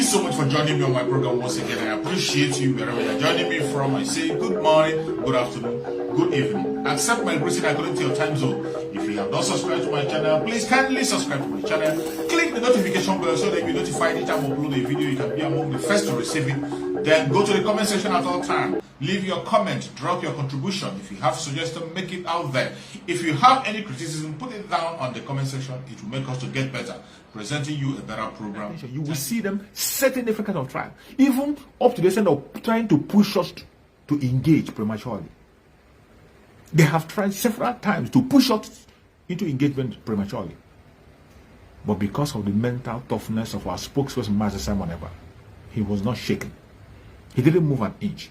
so much for joining me on my program once again. I appreciate you wherever you're joining me from. I say good morning, good afternoon, good evening. Accept my greeting according to your time zone. If you have not subscribed to my channel, please kindly subscribe to my channel. Click the notification bell so that you'll be notified anytime I upload a video. You can be among the first to receive it. Then go to the comment section at all times. Leave your comment, drop your contribution. If you have suggestions, make it out there. If you have any criticism, put it down on the comment section. It will make us to get better, presenting you a better program. You will see them setting different kinds of trial, even up to the extent of trying to push us to engage prematurely. They have tried several times to push us into engagement prematurely. But because of the mental toughness of our spokesperson, Master Simon Ekpa, he was not shaken. He didn't move an inch.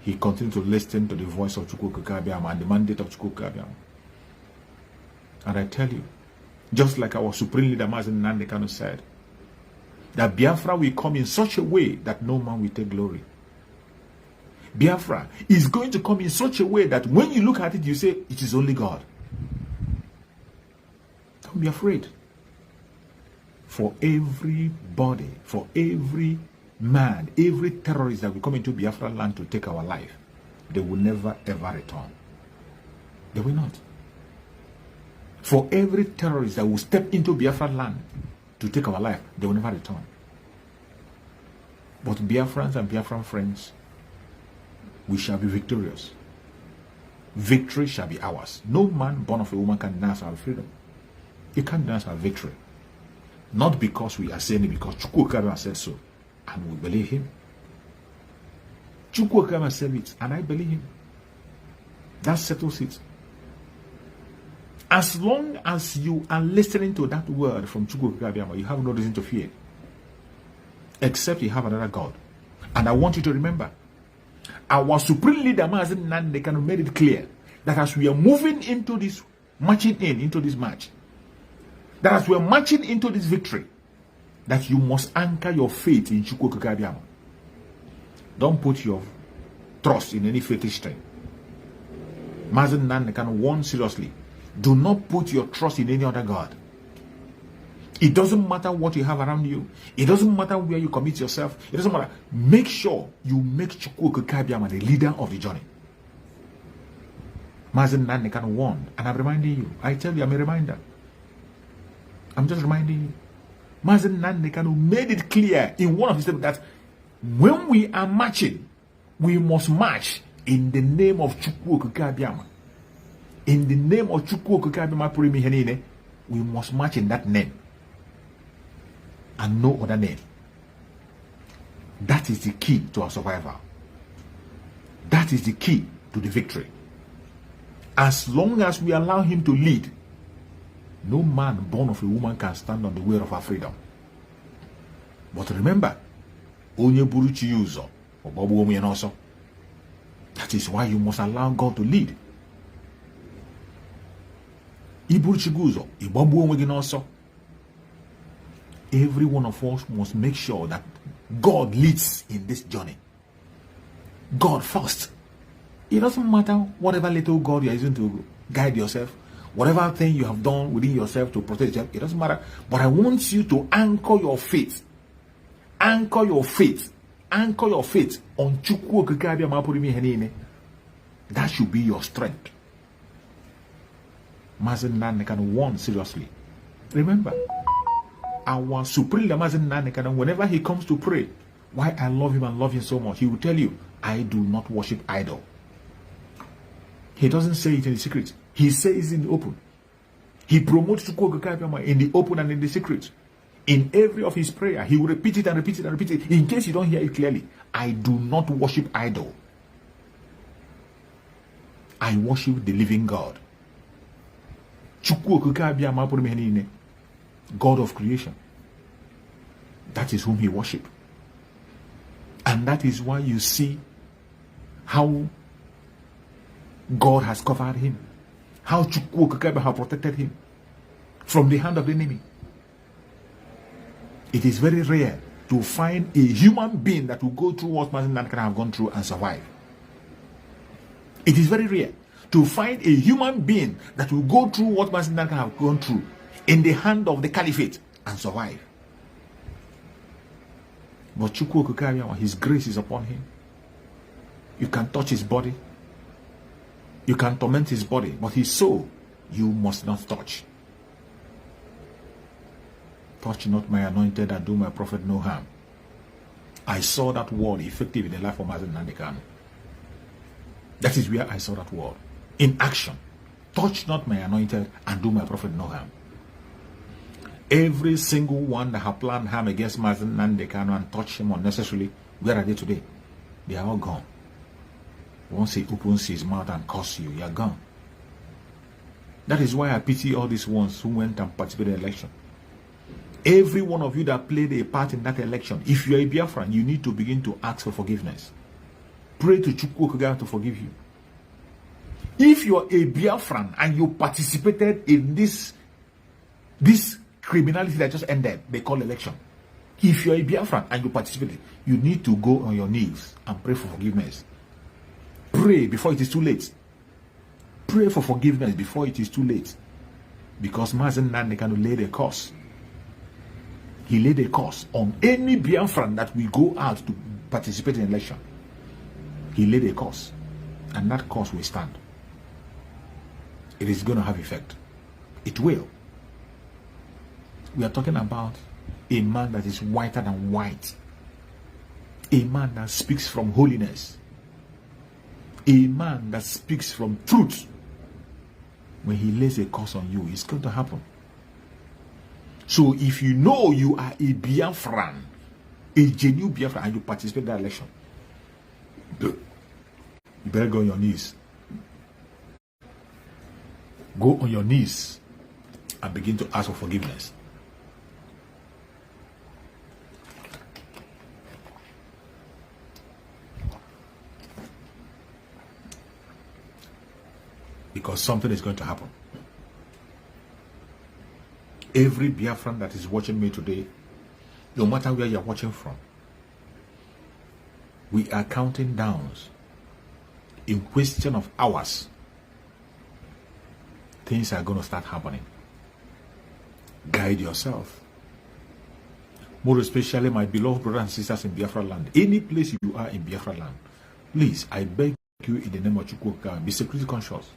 He continued to listen to the voice of Chukwu Kabiama and the mandate of Chukwu Kabiama. And I tell you, just like our supreme leader Mazen Nandekano said, that Biafra will come in such a way that no man will take glory. Biafra is going to come in such a way that when you look at it, you say, it is only God. Don't be afraid. For everybody, for every man, every terrorist that will come into Biafra land to take our life, they will never ever return. They will not. For every terrorist that will step into Biafra land to take our life, they will never return. But Biafrans and Biafran friends, we shall be victorious. Victory shall be ours. No man born of a woman can deny our freedom. He can't deny our victory. Not because we are saying it, because Chukwu Kabiama said so. And we believe him. Chukwu Kabiama said it, and I believe him. That settles it. As long as you are listening to that word from Chukwu Kabiama, you have no reason to fear. Except you have another God. And I want you to remember, our supreme leader, Mazen Nandekano, made it clear that as we are moving into this, marching into this march, that as we are marching into this victory, that you must anchor your faith in Chukwu Kabiama. Don't put your trust in any fetish thing. Mazen Nandekano warned seriously, do not put your trust in any other God. It doesn't matter what you have around you. It doesn't matter where you commit yourself. It doesn't matter. Make sure you make Chukwu Kabiama the leader of the journey. Mazen Nandekano warned, and I'm reminding you. I tell you, I'm a reminder. I'm just reminding you. Mazen Nandekano made it clear in one of his statements that when we are marching, we must march in the name of Chukwu Kabiama. In the name of Chukwu Kabiama, we must march in that name. And no other name. That is the key to our survival. That is the key to the victory. As long as we allow him to lead, no man born of a woman can stand on the way of our freedom. But remember, onye buruchi uzo, that is why you must allow God to lead. Iburuchi guzo, ibabu onwe gị n'ọsọ. Every one of us must make sure that God leads in this journey. God first. It doesn't matter whatever little God you are using to guide yourself, whatever thing you have done within yourself to protect yourself, it doesn't matter. But I want you to anchor your faith. Anchor your faith. Anchor your faith on Chukwu Kabiama Purimi Henine. That should be your strength. Mazen Nandekano warned seriously. Remember, our supreme leader Mazen Nandekano, whenever he comes to pray, why I love him and love him so much, he will tell you, I do not worship idol. He doesn't say it in the secret. He says it in the open. He promotes Chukwu Kabiama in the open and in the secret. In every of his prayer, he will repeat it and repeat it and repeat it. In case you don't hear it clearly, I do not worship idol. I worship the living God. Chukwu Kabiama Purimi Henine, God of creation. That is whom he worshipped. And that is why you see how God has covered him. How Chukwu Kabiama has protected him from the hand of the enemy. It is very rare to find a human being that will go through what Mazen Nandekano have gone through and survive. It is very rare to find a human being that will go through what Mazen Nandekano have gone through in the hand of the caliphate and survive. But Chukwu Okike Abiyama, his grace is upon him. You can touch his body. You can torment his body, but his soul you must not touch. Touch not my anointed and do my prophet no harm. I saw that word effective in the life of Mazen Nandekano. That is where I saw that word in action. Touch not my anointed and do my prophet no harm. Every single one that have planned harm against Mazen Nandekano and touched him unnecessarily, where are they today? They are all gone. Once he opens his mouth and curse you, you are gone. That is why I pity all these ones who went and participated in the election. Every one of you that played a part in that election, if you are a Biafran, you need to begin to ask for forgiveness. Pray to Chukwu Okike to forgive you. If you are a Biafran and you participated in this criminality that just ended, they call election. If you are a Biafran and you participated, you need to go on your knees and pray for forgiveness. Pray before it is too late. Pray for forgiveness before it is too late. Because Mazen Nandekano laid a curse. He laid a curse on any Biafran that will go out to participate in election. He laid a curse. And that curse will stand. It is going to have effect. It will. We are talking about a man that is whiter than white. A man that speaks from holiness. A man that speaks from truth. When he lays a curse on you, it's going to happen. So if you know you are a Biafran, a genuine Biafran, and you participate in that election, you better go on your knees. Go on your knees and begin to ask for forgiveness. Because something is going to happen. Every Biafran that is watching me today, no matter where you're watching from, we are counting downs. In question of hours, things are going to start happening. Guide yourself. More especially my beloved brothers and sisters in Biafra land. Any place you are in Biafra land, please, I beg you in the name of Chukwu Okike, be security conscious.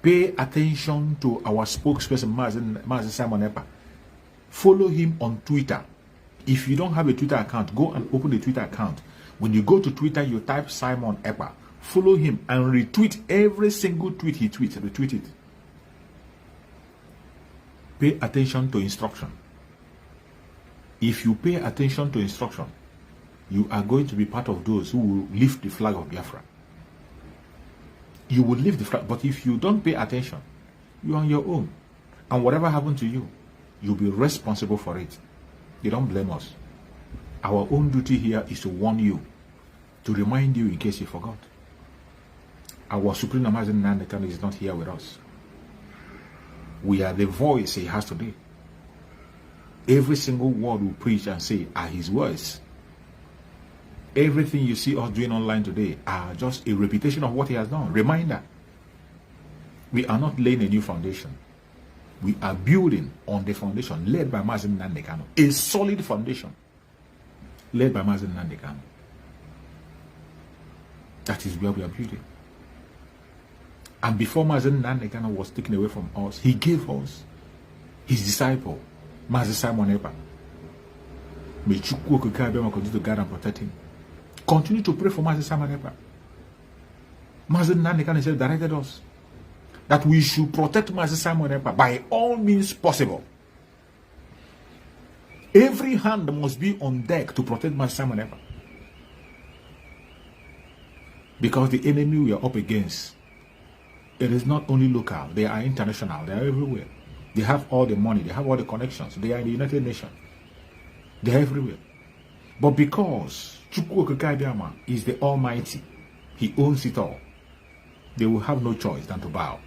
Pay attention to our spokesperson, Mazen Simon Ekpa. Follow him on Twitter. If you don't have a Twitter account, go and open a Twitter account. When you go to Twitter, you type Simon Ekpa. Follow him and retweet every single tweet he tweets. Retweet it. Pay attention to instruction. If you pay attention to instruction, you are going to be part of those who will lift the flag of Biafra. You will lift the flag, but if you don't pay attention, you're on your own. And whatever happened to you, you'll be responsible for it. You don't blame us. Our own duty here is to warn you, to remind you in case you forgot. Our Supreme Mazen Nandekano is not here with us. We are the voice he has today. Every single word we preach and say are his words. Everything you see us doing online today are just a repetition of what he has done. Reminder. We are not laying a new foundation. We are building on the foundation led by Mazen Nandekano. A solid foundation led by Mazen Nandekano. That is where we are building. And before Mazen Nandekano was taken away from us, he gave us his disciple, Mazen Simon Ekpa. May Chukwu Okike continue to guide and protect him. Continue to pray for Mazen Simon Ekpa. Mazen Nandekano directed us that we should protect Mazen Simon Ekpa by all means possible. Every hand must be on deck to protect Mazen Simon Ekpa. Because the enemy we are up against, it is not only local, they are international, they are everywhere. They have all the money, they have all the connections, they are in the United Nations. They are everywhere. But because Chukwu Okike is the Almighty, he owns it all, they will have no choice than to bow.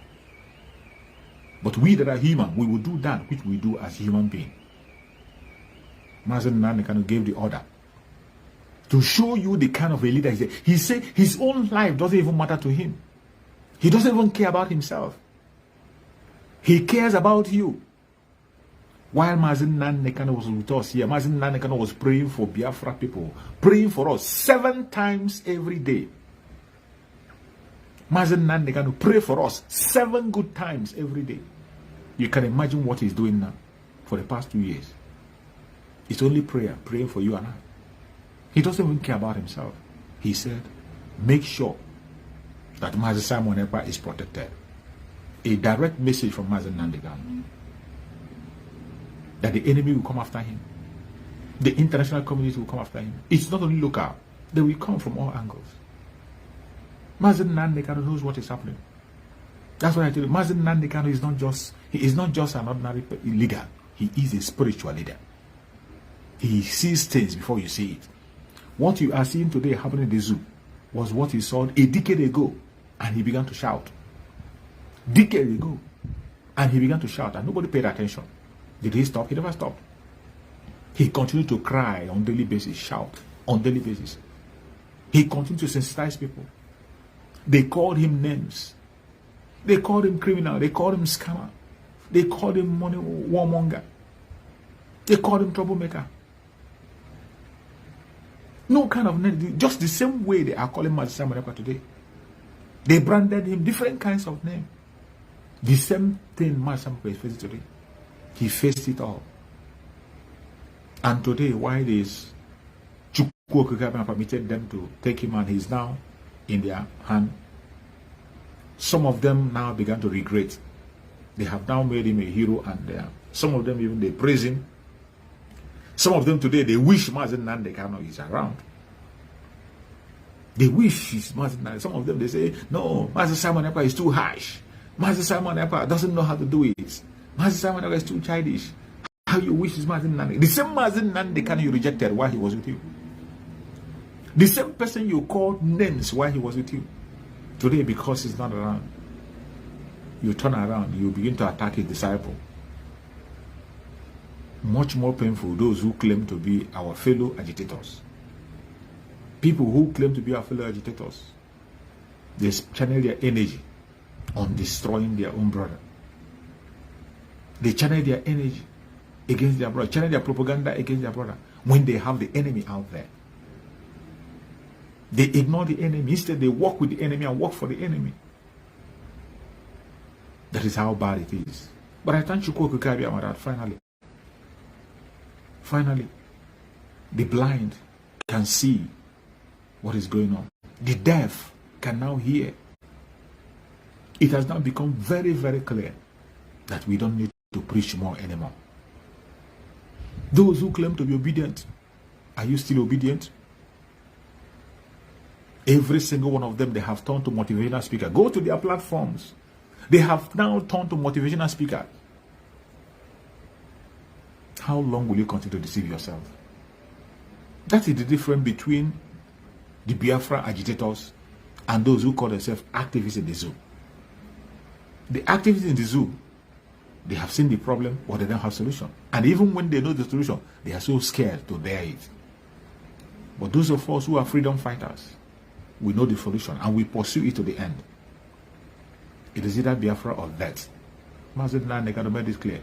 But we that are human, we will do that which we do as human beings. Mazen Nandekano gave the order to show you the kind of a leader he is. He said his own life doesn't even matter to him. He doesn't even care about himself. He cares about you. While Mazin Nanekano was with us here, Mazin Nanekano was praying for Biafra people, praying for us 7 times every day. Mazin Nanekano pray for us 7 good times every day. You can imagine what he's doing now for the past 2 years. It's only prayer, praying for you and I. He doesn't even care about himself. He said, make sure that Mazin Simon Ekpa is protected. A direct message from Mazin Nanekano. That the enemy will come after him. The international community will come after him. It's not only local. They will come from all angles. Mazin Nanekano knows what is happening. That's what I tell you. Mazin Nanekano is not just an ordinary leader. He is a spiritual leader. He sees things before you see it. What you are seeing today happening in the zoo was what he saw a decade ago, and he began to shout. Decade ago, and he began to shout, and nobody paid attention. Did he stop? He never stopped. He continued to cry on daily basis, shout on daily basis. He continued to sensitize people. They called him names. They called him criminal. They called him scammer. They called him money warmonger. They called him troublemaker. No kind of name. Just the same way they are calling Mazin Simon Ekpa today. They branded him different kinds of names. The same thing Mazin Simon Ekpa is facing today. He faced it all. And today, why this Chukwu permitted them to take him and he's now in their hand, some of them now began to regret. They have now made him a hero, and some of them even they praise him. Some of them today, they wish Mazin Nanekano is around. They wish he's Mazin Nanekano. Some of them, they say, no, Mazin Simon Ekpa is too harsh. Mazin Simon Ekpa doesn't know how to do it. Mazin Simon Ekpa is too childish. How you wish is Mazin Nanekano. The same Mazin Nanekano you rejected while he was with you. The same person you called names while he was with you. Today, because he's not around, you turn around, you begin to attack his disciple. Much more painful, those who claim to be our fellow agitators. People who claim to be our fellow agitators, they channel their energy on destroying their own brother. They channel their energy against their brother, channel their propaganda against their brother when they have the enemy out there. They ignore the enemy. Instead, they work with the enemy and work for the enemy. That is how bad it is. But I thank Chukwu Okike that finally, the blind can see what is going on. The deaf can now hear. It has now become very, very clear that we don't need to preach more anymore. Those who claim to be obedient, are you still obedient? Every single one of them, they have turned to motivational speaker. Go to their platforms. They have now turned to motivational speaker. How long will you continue to deceive yourself? That is the difference between the Biafra agitators and those who call themselves activists in the zoo. The activists in the zoo, they have seen the problem, but they don't have solution. And even when they know the solution, they are so scared to dare it. But those of us who are freedom fighters, we know the solution and we pursue it to the end. It is either Biafra or that. Mazin Nanekano made it clear.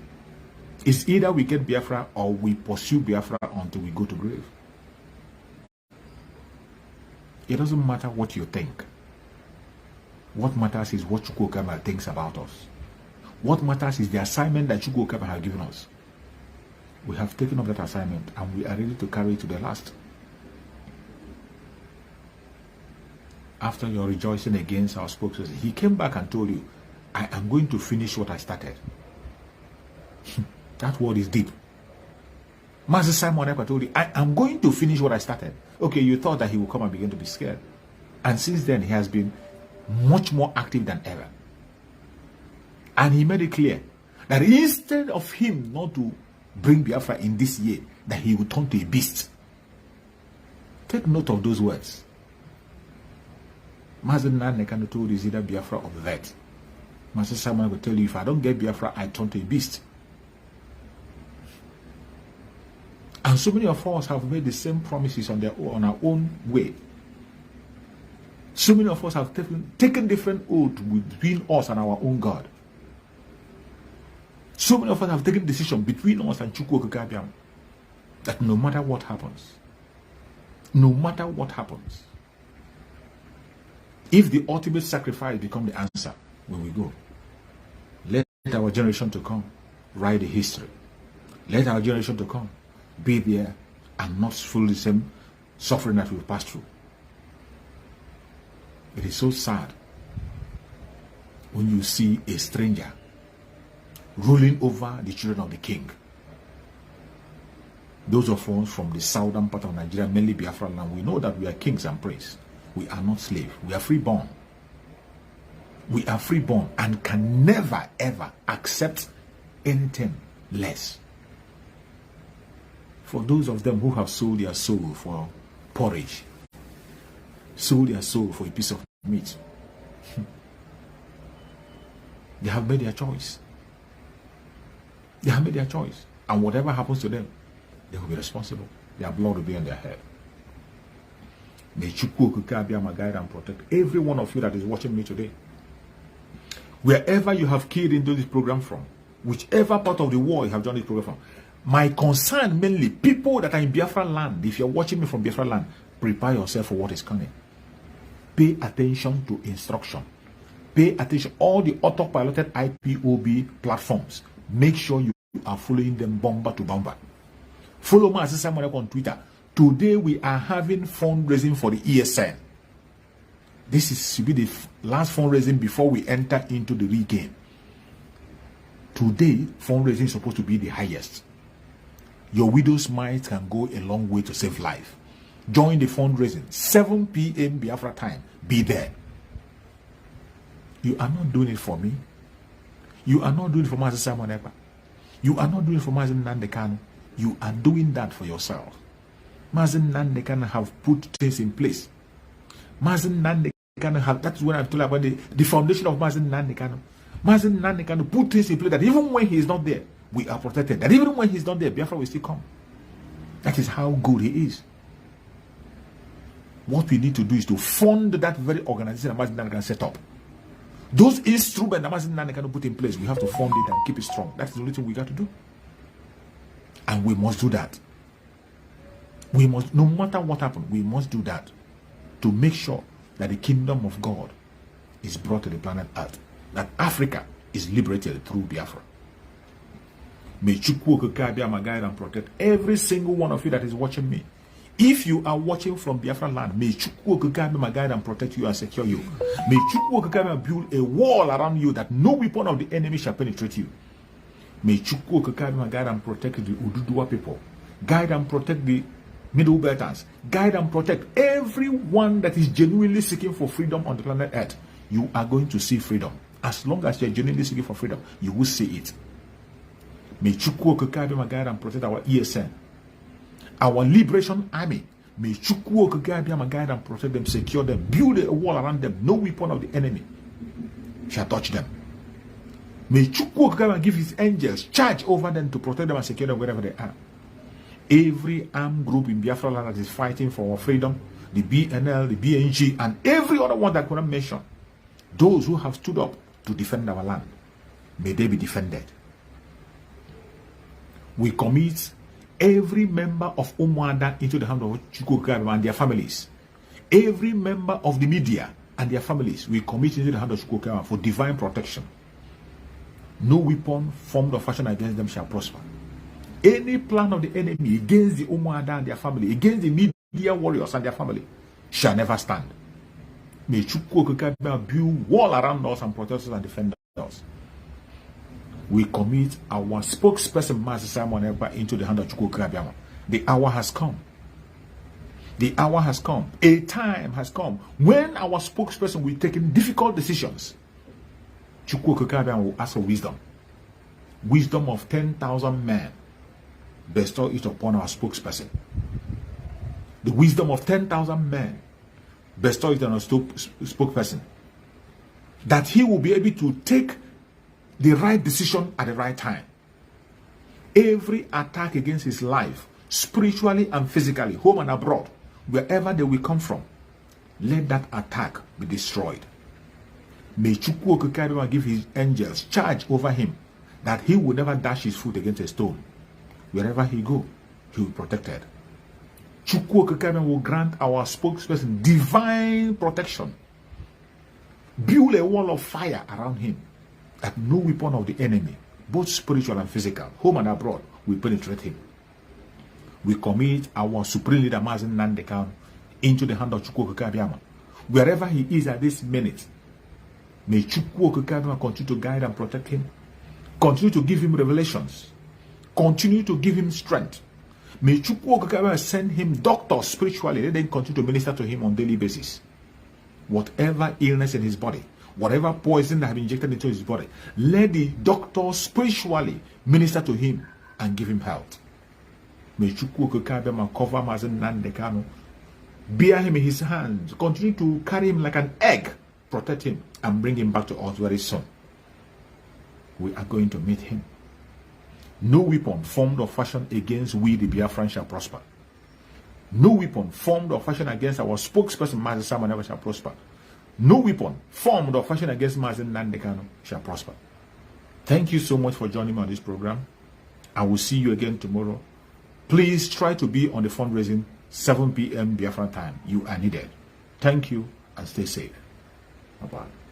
It's either we get Biafra or we pursue Biafra until we go to grave. It doesn't matter what you think. What matters is what Chukwu Okike thinks about us. What matters is the assignment that Chukwu Okike has given us. We have taken up that assignment and we are ready to carry it to the last. After your rejoicing against our spokesperson, he came back and told you, I am going to finish what I started. That word is deep. Master Simon Ekpa told you, I am going to finish what I started. Okay, you thought that he would come and begin to be scared. And since then, he has been much more active than ever. And he made it clear that instead of him not to bring Biafra in this year, that he would turn to a beast. Take note of those words. Mazin Nanekano told you is either Biafra or that. Master Simon will tell you, if I don't get Biafra, I turn to a beast. And so many of us have made the same promises on our own way. So many of us have taken different oaths between us and our own God. So many of us have taken decision between us and Chukwu Okike Abiama that no matter what happens, if the ultimate sacrifice become the answer when we go, let our generation to come write the history. Let our generation to come be there and not feel the same suffering that we've passed through. It is so sad when you see a stranger ruling over the children of the king. Those of us from the southern part of Nigeria, mainly Biafra land, we know that we are kings and priests. We are not slaves. We are freeborn. We are freeborn and can never ever accept anything less. For those of them who have sold their soul for porridge, sold their soul for a piece of meat, they have made their choice. They have made their choice. And whatever happens to them, they will be responsible. Their blood will be on their head. May Chukwu Okike Abiama guide and protect every one of you that is watching me today. Wherever you have keyed into this program from, whichever part of the world you have done this program from, my concern mainly, people that are in Biafra land, if you're watching me from Biafra land, prepare yourself for what is coming. Pay attention to instruction. Pay attention. All the autopiloted IPOB platforms, make sure you are following them bomber to bomber. Follow my sister on Twitter. Today we are having fundraising for the ESN. This should be the last fundraising before we enter into the regain. Today, fundraising is supposed to be the highest. Your widow's mite can go a long way to save life. Join the fundraising. 7 p.m. Biafra time. Be there. You are not doing it for me. You are not doing it for Mazi Simon Ekpa. You are not doing it for Mazi Nnamdi Kanu. You are doing that for yourself. Mazi Nnamdi Kanu have put things in place. Mazi Nnamdi Kanu have, that's when I'm talking about the foundation of Mazi Nnamdi Kanu. Mazi Nnamdi Kanu put things in place that even when he is not there, we are protected. That even when he is not there, Biafra will still come. That is how good he is. What we need to do is to fund that very organization that Mazi Nnamdi Kanu set up. Those instruments that Mazi Nnamdi Kanu put in place, we have to fund it and keep it strong. That's the only thing we got to do. And we must do that. We must, no matter what happens, we must do that to make sure that the kingdom of God is brought to the planet Earth. That Africa is liberated through Biafra. May Chukwu Okike Abiama guide and protect every single one of you that is watching me. If you are watching from Biafra land, may Chukwu Okike Abiama guide and protect you and secure you. May Chukwu Okike Abiama build a wall around you that no weapon of the enemy shall penetrate you. May Chukwu Okike Abiama guide and protect the Oduduwa people. Guide and protect the Middle Belters. Guide and protect everyone that is genuinely seeking for freedom on the planet Earth. You are going to see freedom. As long as you are genuinely seeking for freedom, you will see it. May Chukwu Okike Abiama guide and protect our ESN. Our Liberation Army. May Chukwu Okike Abiama guide and protect them, secure them, build a wall around them. No weapon of the enemy shall touch them. May Chukwu Okike Abiama give his angels charge over them to protect them and secure them wherever they are. Every armed group in Biafra land that is fighting for our freedom, the BNL, the BNG, and every other one that I couldn't mention, those who have stood up to defend our land, may they be defended. We commit every member of Umuada into the hand of Chukwu Okike Abiama and their families. Every member of the media and their families, we commit into the hand of Chukwu Okike Abiama for divine protection. No weapon formed or fashioned against them shall prosper. Any plan of the enemy against the Umuada and their family, against the media warriors and their family, shall never stand. May Chukwu Okike Abiama build wall around us and protect us and defend us. We commit our spokesperson, Mazi Simon Ekpa, into the hand of Chukwu Okike Abiama. The hour has come. The hour has come. A time has come when our spokesperson will take difficult decisions. Chukwu Okike Abiama will ask for wisdom. Wisdom of 10,000 men. Bestow it upon our spokesperson. The wisdom of 10,000 men. Bestow it on our spokesperson. That he will be able to take the right decision at the right time. Every attack against his life, spiritually and physically, home and abroad, wherever they will come from, let that attack be destroyed. May Chukwu Okike Abiama give his angels charge over him, that he will never dash his foot against a stone. Wherever he go, he will be protected. Chukwu Okike will grant our spokesperson divine protection. Build a wall of fire around him, that no weapon of the enemy, both spiritual and physical, home and abroad, will penetrate him. We commit our supreme leader, Mazen Nandekan, into the hand of Chukwu Okike. Wherever he is at this minute, may Chukwu Okike continue to guide and protect him, continue to give him revelations, continue to give him strength. May Chukwu Okike send him doctors spiritually, let them continue to minister to him on a daily basis. Whatever illness in his body, whatever poison that has been injected into his body, let the doctors spiritually minister to him and give him health. May Chukwu Okike cover Mazen Nandekano, bear him in his hands, continue to carry him like an egg, protect him, and bring him back to us very soon. We are going to meet him. No weapon formed or fashioned against we, the Biafrans, shall prosper. No weapon formed or fashioned against our spokesperson, Mazen Sama, never shall prosper. No weapon formed or fashioned against Mazen Nandekano shall prosper. Thank you so much for joining me on this program. I will see you again tomorrow. Please try to be on the fundraising 7 p.m. Biafran time. You are needed. Thank you and stay safe. Bye-bye.